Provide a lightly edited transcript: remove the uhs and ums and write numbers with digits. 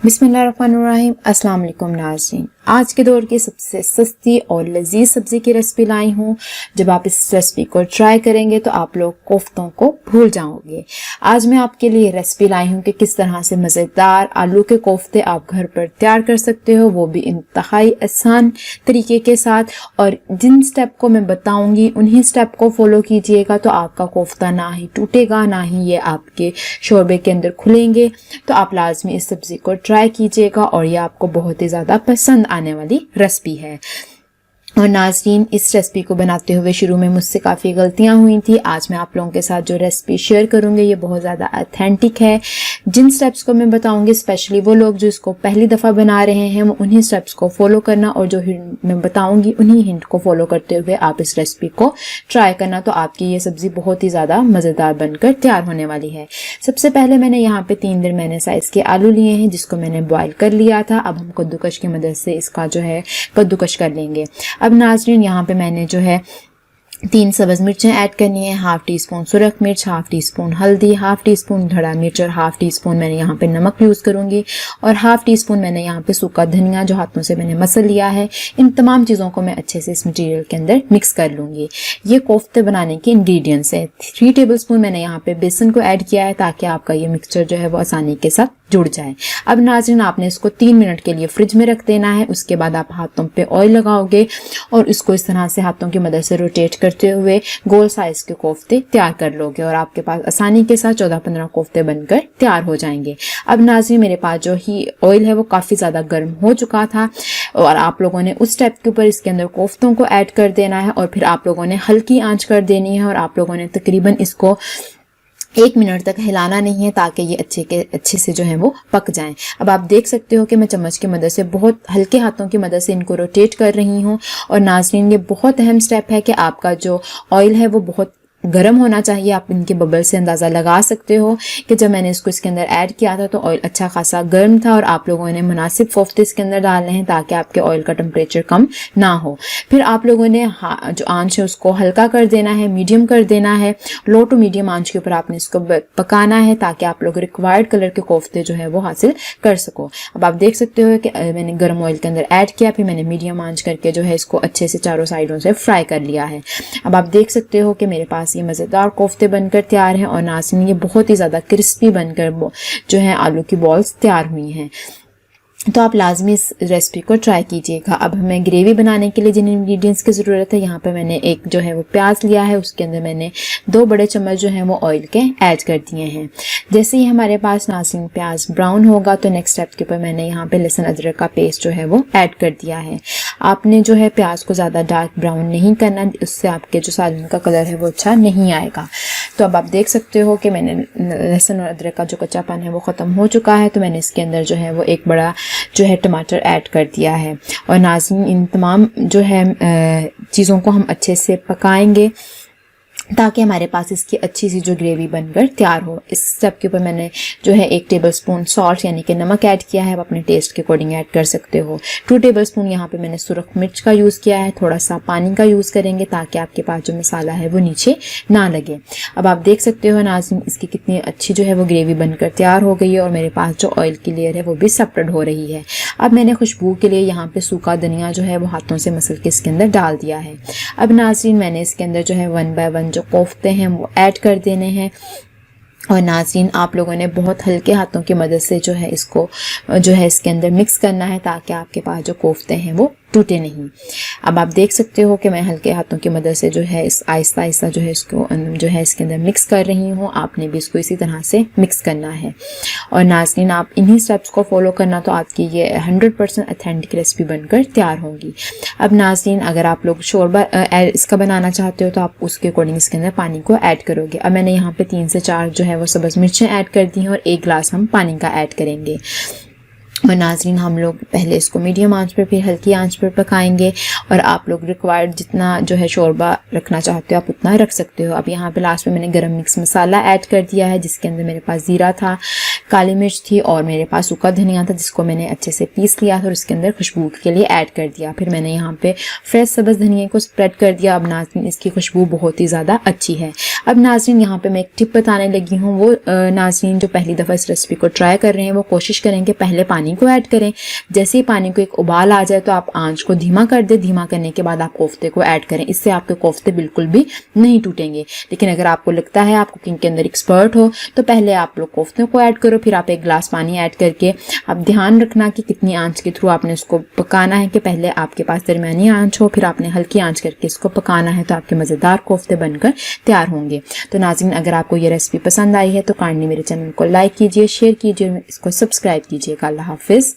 बिस्मिल्लाहिर्रहमानिर्रहीम। अस्सलाम वालेकुम नाज़रीन, आज के दौर की सबसे सस्ती और लजीज सब्ज़ी की रेसिपी लाई हूँ। जब आप इस रेसिपी को ट्राई करेंगे तो आप लोग कोफ्तों को भूल जाओगे। आज मैं आपके लिए रेसिपी लाई हूँ कि किस तरह से मज़ेदार आलू के कोफ्ते आप घर पर तैयार कर सकते हो, वो भी इंतहाई आसान तरीके के साथ। और जिन स्टेप को मैं बताऊँगी उन्हीं स्टेप को फॉलो कीजिएगा तो आपका कोफ्ता ना ही टूटेगा, ना ही ये आपके शोरबे के अंदर खुलेंगे। तो आप लाजमी इस सब्ज़ी को ट्राई कीजिएगा और ये आपको बहुत ही ज़्यादा पसंद आने वाली रेसिपी है। और नाज़रीन, इस रेसिपी को बनाते हुए शुरू में मुझसे काफ़ी गलतियां हुई थी। आज मैं आप लोगों के साथ जो रेसिपी शेयर करूंगी ये बहुत ज़्यादा ऑथेंटिक है। जिन स्टेप्स को मैं बताऊंगी स्पेशली वो लोग जो इसको पहली दफ़ा बना रहे हैं वो उन्हीं स्टेप्स को फॉलो करना, और जो मैं बताऊंगी उन्हीं हिंट को फॉलो करते हुए आप इस रेसिपी को ट्राई करना। तो आपकी ये सब्ज़ी बहुत ही ज़्यादा मज़ेदार बनकर तैयार होने वाली है। सबसे पहले मैंने यहाँ पे 3 दरमियाने साइज़ के आलू लिए हैं जिसको मैंने बॉयल कर लिया था। अब हम कद्दूकश की मदद से इसका जो है कद्दूकश कर लेंगे। अब नाज़रीन, यहाँ पे मैंने जो है 3 सब्ज़ मिर्चें ऐड करनी है, हाफ टी स्पून सुरख मिर्च, हाफ टी स्पून हल्दी, हाफ टी स्पून धड़ा मिर्च और हाफ टी स्पून मैंने यहाँ पे नमक यूज़ करूँगी, और हाफ टी स्पून मैंने यहाँ पे सूखा धनिया जो हाथों से मैंने मसल लिया है। इन तमाम चीज़ों को मैं अच्छे से इस मटेरियल के अंदर मिक्स कर लूँगी। ये कोफ्ते बनाने के इंग्रेडिएंट्स है। 3 टेबल स्पून मैंने यहाँ पे बेसन को ऐड किया है ताकि आपका ये मिक्सचर जो है वो आसानी के साथ जुड़ जाए। अब नाज़रीन, आपने इसको 3 मिनट के लिए फ्रिज में रख देना है। उसके बाद आप हाथों पे ऑयल लगाओगे और इसको इस तरह से हाथों की मदद से रोटेट करते हुए गोल साइज के कोफ्ते तैयार कर लोगे और आपके पास आसानी के साथ 14-15 कोफ्ते बनकर तैयार हो जाएंगे। अब नाज़रीन, मेरे पास जो ही ऑयल है वो काफ़ी ज़्यादा गर्म हो चुका था और आप लोगों ने उस स्टेप के ऊपर इसके अंदर कोफ्तों को ऐड कर देना है और फिर आप लोगों ने हल्की आंच कर देनी है और आप लोगों ने तकरीबन इसको 1 मिनट तक हिलाना नहीं है ताकि ये अच्छे से जो है वो पक जाएं। अब आप देख सकते हो कि मैं चम्मच की मदद से बहुत हल्के हाथों की मदद से इनको रोटेट कर रही हूँ। और नाज़रीन, ये बहुत अहम स्टेप है कि आपका जो ऑयल है वो बहुत गर्म होना चाहिए। आप इनके बबल से अंदाज़ा लगा सकते हो कि जब मैंने इसको इसके अंदर ऐड किया था तो ऑयल अच्छा खासा गर्म था और आप लोगों ने मुनासिब कोफ्ते इसके अंदर डालने हैं ताकि आपके ऑयल का टेम्परेचर कम ना हो। फिर आप लोगों ने जो आंच है उसको हल्का कर देना है, मीडियम कर देना है। लो टू मीडियम आंच के ऊपर आपने इसको पकाना है ताकि आप लोग रिक्वायर्ड कलर के कोफ्ते जो है वो हासिल कर सको। अब आप देख सकते हो कि मैंने गर्म ऑयल के अंदर ऐड किया, फिर मैंने मीडियम आंच करके जो है इसको अच्छे से चारों साइडों से फ्राई कर लिया है। अब आप देख सकते हो कि मेरे पास ये मज़ेदार कोफ्ते बनकर तैयार हैं और नाज़रीन, ये बहुत ही ज़्यादा क्रिस्पी बनकर जो है आलू की बॉल्स तैयार हुई हैं। तो आप लाजमी इस रेसिपी को ट्राई कीजिएगा। अब हमें ग्रेवी बनाने के लिए जिन इंग्रेडिएंट्स की ज़रूरत है, यहाँ पे मैंने एक जो है वो प्याज लिया है, उसके अंदर मैंने 2 बड़े चम्मच जो है वो ऑयल के ऐड कर दिए हैं। जैसे ही हमारे पास नाज़रीन प्याज ब्राउन होगा तो नेक्स्ट स्टेप के ऊपर मैंने यहाँ पे लहसुन अदरक का पेस्ट जो है वो ऐड कर दिया है। आपने जो है प्याज को ज़्यादा डार्क ब्राउन नहीं करना, उससे आपके जो सालन का कलर है वो अच्छा नहीं आएगा। तो अब आप देख सकते हो कि मैंने लहसुन और अदरक का जो कच्चापन है वो ख़त्म हो चुका है। तो मैंने इसके अंदर जो है वो एक बड़ा जो है टमाटर ऐड कर दिया है। और नाज़रीन, इन तमाम जो है चीज़ों को हम अच्छे से पकाएंगे ताकि हमारे पास इसकी अच्छी सी जो ग्रेवी बनकर तैयार हो। इस स्टेप के ऊपर मैंने जो है 1 टेबलस्पून सॉल्ट यानी कि नमक ऐड किया है। आप अपने टेस्ट के अकॉर्डिंग ऐड कर सकते हो। 2 टेबलस्पून यहाँ पे मैंने सुरख मिर्च का यूज़ किया है। थोड़ा सा पानी का यूज़ करेंगे ताकि आपके पास जो मसाला है वो नीचे ना लगे। अब आप देख सकते हो नाज़रीन, इसकी कितनी अच्छी जो है वो ग्रेवी बनकर तैयार हो गई है और मेरे पास जो ऑयल की लेयर है वो भी सेपरेट हो रही है। अब मैंने खुशबू के लिए यहाँ पे सूखा धनिया जो है वो हाथों से मसल के इसके अंदर डाल दिया है। अब नाज़रीन, मैंने इसके अंदर जो है 1 बाय 1 जो कोफ्ते हैं वो ऐड कर देने हैं। और नाज़रीन, आप लोगों ने बहुत हल्के हाथों की मदद से जो है इसको जो है इसके अंदर मिक्स करना है ताकि आपके पास जो कोफ्ते हैं वो टूटे नहीं। अब आप देख सकते हो कि मैं हल्के हाथों की मदद से जो है इस आहिस्ता आहिस्ता जो है इसको जो है इसके अंदर मिक्स कर रही हूँ। आपने भी इसको इसी तरह से मिक्स करना है। और नाज़रीन, आप इन्हीं स्टेप्स को फॉलो करना तो आपकी ये 100% ऑथेंटिक रेसिपी बनकर तैयार होगी। अब नाज़रीन, अगर आप लोग शोरबा इसका बनाना चाहते हो तो आप उसके अकॉर्डिंग इसके अंदर पानी को ऐड करोगे। अब मैंने यहाँ पे 3 से 4 जो है वो सब्ज़ मिर्चें ऐड कर दी हैं और 1 गिलास हम पानी का ऐड करेंगे। और नाज़रीन, हम लोग पहले इसको मीडियम आंच पर फिर हल्की आंच पर पकाएंगे और आप लोग रिक्वायर्ड जितना जो है शोरबा रखना चाहते हो आप उतना रख सकते हो। अब यहाँ पे लास्ट में मैंने गरम मिक्स मसाला ऐड कर दिया है जिसके अंदर मेरे पास ज़ीरा था, काली मिर्च थी और मेरे पास सूखा धनिया था जिसको मैंने अच्छे से पीस लिया था और इसके अंदर खुशबू के लिए ऐड कर दिया। फिर मैंने यहाँ पे फ्रेश सब्ज़ धनिया को स्प्रेड कर दिया। अब नाज़रीन, इसकी खुशबू बहुत ही ज़्यादा अच्छी है। अब नाज़रीन, यहाँ पे मैं एक टिप बताने लगी हूँ। वो नाज़रीन जो पहली दफ़ा इस रेसिपी को ट्राई कर रहे हैं वो कोशिश करें कि पहले पानी पानी को ऐड करें। जैसे ही पानी को एक उबाल आ जाए तो आप आंच को धीमा कर दें। धीमा करने के बाद आप कोफ्ते को ऐड करें। इससे आपके कोफ्ते बिल्कुल भी नहीं टूटेंगे। लेकिन अगर आपको लगता है आप कुकिंग के अंदर एक्सपर्ट हो तो पहले आप लोग कोफ्तों को ऐड करो, फिर आप एक गिलास पानी ऐड करके आप ध्यान रखना कि कितनी आंच के थ्रू आपने इसको पकाना है, कि पहले आपके पास दरमियानी आंच हो, फिर आपने हल्की आंच करके इसको पकाना है, तो आपके मज़ेदार कोफ्ते बनकर तैयार होंगे। तो नाज़रीन, अगर आपको ये रेसिपी पसंद आई है तो काइंडली मेरे चैनल को लाइक कीजिए, शेयर कीजिए, इसको सब्सक्राइब कीजिएगा। अल्लाह हाफिज़।